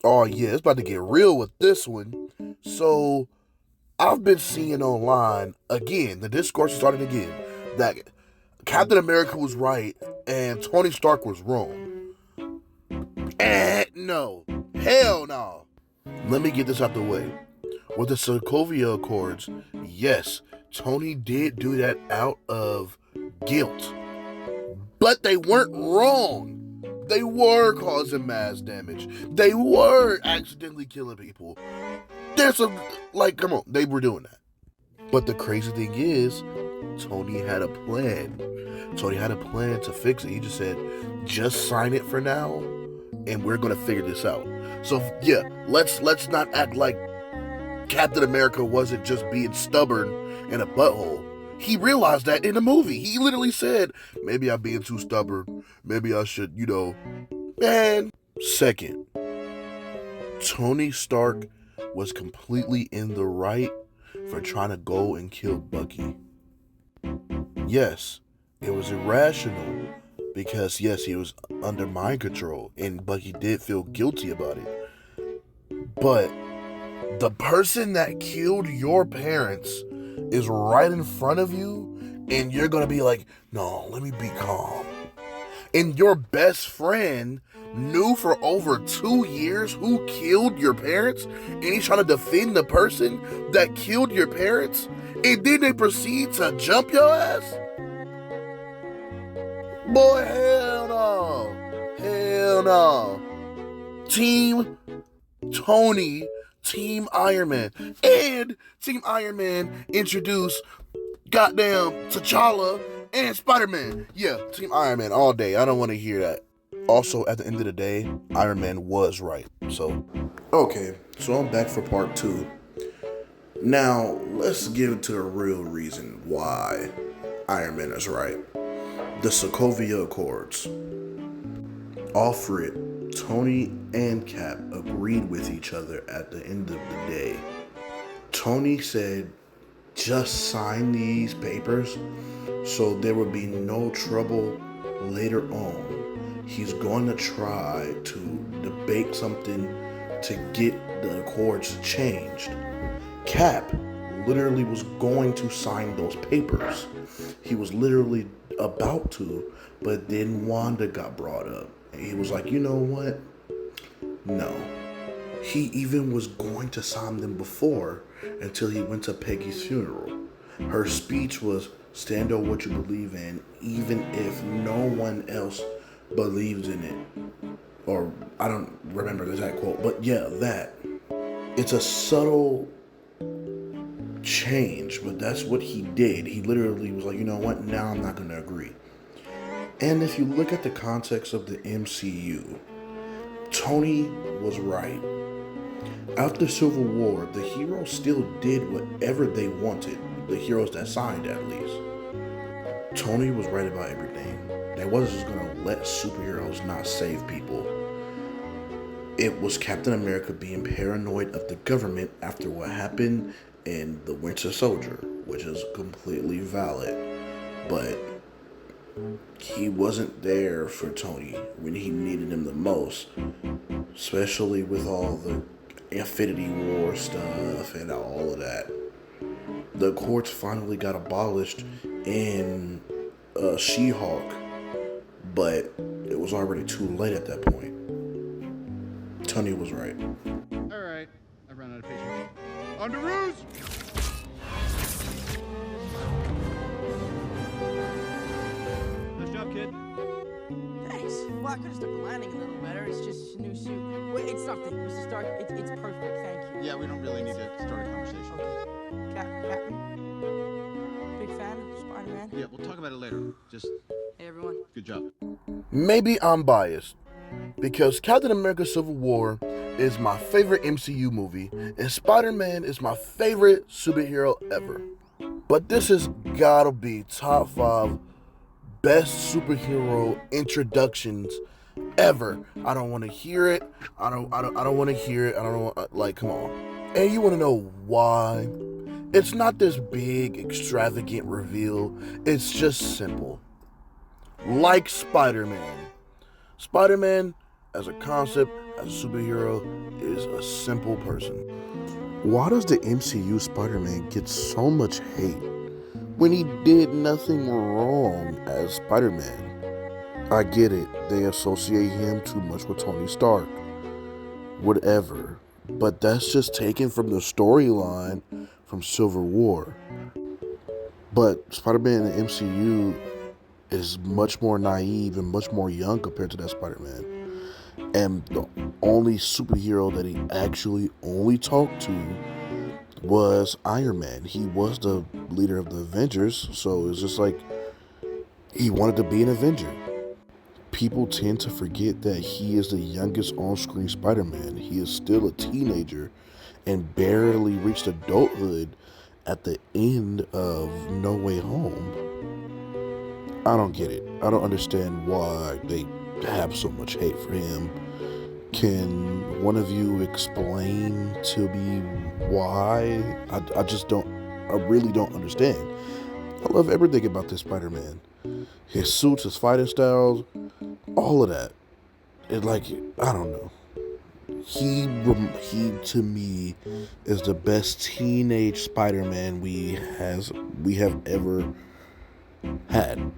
Oh yeah, it's about to get real with this one. So I've been seeing online again, the discourse is starting again, that Captain America was right and Tony Stark was wrong. No. Hell no. Let me get this out the way. With the Sokovia Accords, yes, Tony did do that out of guilt. But they weren't wrong. They were causing mass damage. They were accidentally killing people. There's a, like, come on, they were doing that. But the crazy thing is, Tony had a plan. Tony had a plan to fix it. He just said, just sign it for now, and we're gonna figure this out. So yeah, let's not act like Captain America wasn't just being stubborn and a butthole. He realized that in the movie. He literally said, maybe I'm being too stubborn. Maybe I should, man. Second, Tony Stark was completely in the right for trying to go and kill Bucky. Yes, it was irrational because, yes, he was under mind control and Bucky did feel guilty about it. But the person that killed your parents is right in front of you, and you're gonna be like, no, let me be calm. And your best friend knew for over 2 years who killed your parents, and he's trying to defend the person that killed your parents, and then they proceed to jump your ass? Boy, hell no. Hell no. Team Tony, Team Iron Man. And Team Iron Man introduced goddamn T'Challa and Spider-Man. Yeah, Team Iron Man all day. I don't want to hear that. Also, at the end of the day, Iron Man was right. So, okay, so I'm back for part 2. Now, let's get into the real reason why Iron Man is right. The Sokovia Accords. Alfred, Tony, and Cap agreed with each other at the end of the day. Tony said, just sign these papers so there would be no trouble later on. He's going to try to debate something to get the Accords changed. Cap literally was going to sign those papers. He was literally about to, but then Wanda got brought up. And he was like, you know what? No. He even was going to sign them before until he went to Peggy's funeral. Her speech was, stand on what you believe in, even if no one else believes in it. Or, I don't remember the exact quote, but yeah, that. It's a subtle change, but that's what he did. He literally was like, you know what, now I'm not going to agree. And if you look at the context of the MCU, Tony was right. After Civil War, the heroes still did whatever they wanted. The heroes that signed, at least. Tony was right about everything. They wasn't just gonna let superheroes not save people. It was Captain America being paranoid of the government after what happened in The Winter Soldier, which is completely valid. But he wasn't there for Tony when he needed him the most, especially with all the Infinity War stuff and all of that. The courts finally got abolished in She-Hulk, but it was already too late at that point. Tony was right. Alright, I've run out of patience. On to Ruse! Nice job, kid. Thanks. Well, I could have stuck the landing a little better. It's just a new suit. Wait, it's nothing, Mr. Stark. It's perfect. Thank you. Yeah, we don't really need to start a conversation. Okay. Captain. Big fan of Spider-Man. Yeah, we'll talk about it later. Just, Hey, everyone. good job. Maybe I'm biased, because Captain America Civil War is my favorite MCU movie, and Spider-Man is my favorite superhero ever. But this has gotta be top 5 best superhero introductions ever. I don't want to hear it. I don't want to hear it. I don't want, like, come on. And you want to know why? It's not this big extravagant reveal. It's just simple. Like Spider-Man. Spider-Man as a concept as a superhero is a simple person. Why does the MCU Spider-Man get so much hate when he did nothing wrong as Spider-Man? I get it, they associate him too much with Tony Stark. Whatever. But that's just taken from the storyline from Civil War. But Spider-Man in the MCU is much more naive and much more young compared to that Spider-Man. And the only superhero that he actually only talked to was Iron Man. He was the leader of the Avengers, so it's just like he wanted to be an Avenger. People tend to forget that he is the youngest on-screen Spider-Man. He is still a teenager and barely reached adulthood at the end of No Way Home. I don't get it. I don't understand why they have so much hate for him. Can one of you explain to me why? I just don't, I really don't understand. I love everything about this Spider-Man. His suits, his fighting styles, all of that. It like, I don't know. He to me is the best teenage Spider-Man we have ever had.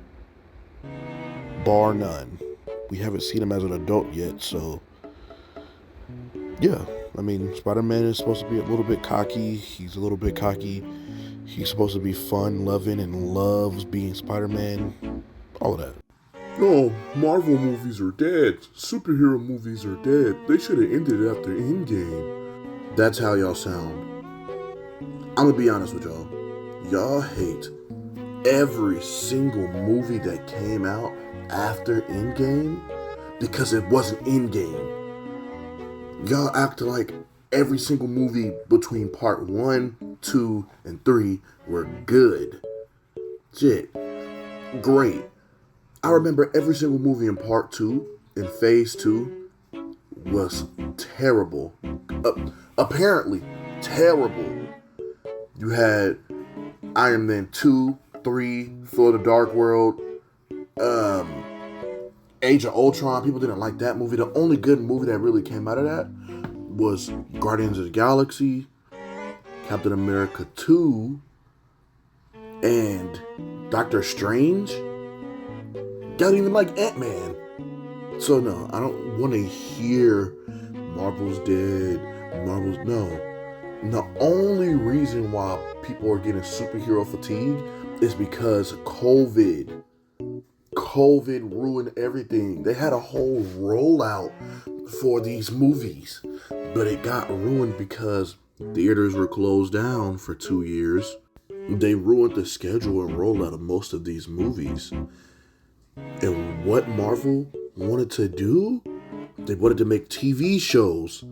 Bar none. We haven't seen him as an adult yet, so yeah. I mean, Spider-Man is supposed to be a little bit cocky. He's a little bit cocky. He's supposed to be fun, loving, and loves being Spider-Man. All of that. No, Marvel movies are dead. Superhero movies are dead. They should have ended after Endgame. That's how y'all sound. I'm gonna be honest with y'all. Y'all hate every single movie that came out after Endgame because it wasn't Endgame. Y'all act like every single movie between part 1, 2, and 3 were good. Shit. Great. I remember every single movie in part 2, in phase 2, was terrible. Apparently terrible. You had Iron Man 2, 3, Thor the Dark World, Age of Ultron. People didn't like that movie. The only good movie that really came out of that was Guardians of the Galaxy, Captain America 2, and Doctor Strange. Y'all didn't even like Ant-Man. So no, I don't want to hear Marvel's dead, no. The only reason why people are getting superhero fatigue is because COVID. COVID ruined everything. They had a whole rollout for these movies, but it got ruined because theaters were closed down for 2 years. They ruined the schedule and rollout of most of these movies. And what Marvel wanted to do, they wanted to make TV shows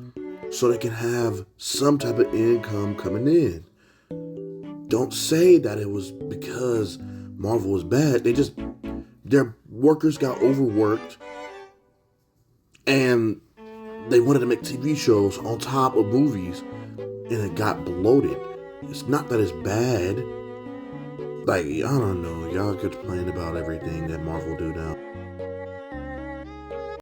so they can have some type of income coming in. Don't say that it was because Marvel was bad. Their workers got overworked and they wanted to make TV shows on top of movies and it got bloated. It's not that it's bad. Like, I don't know. Y'all complain about everything that Marvel do now.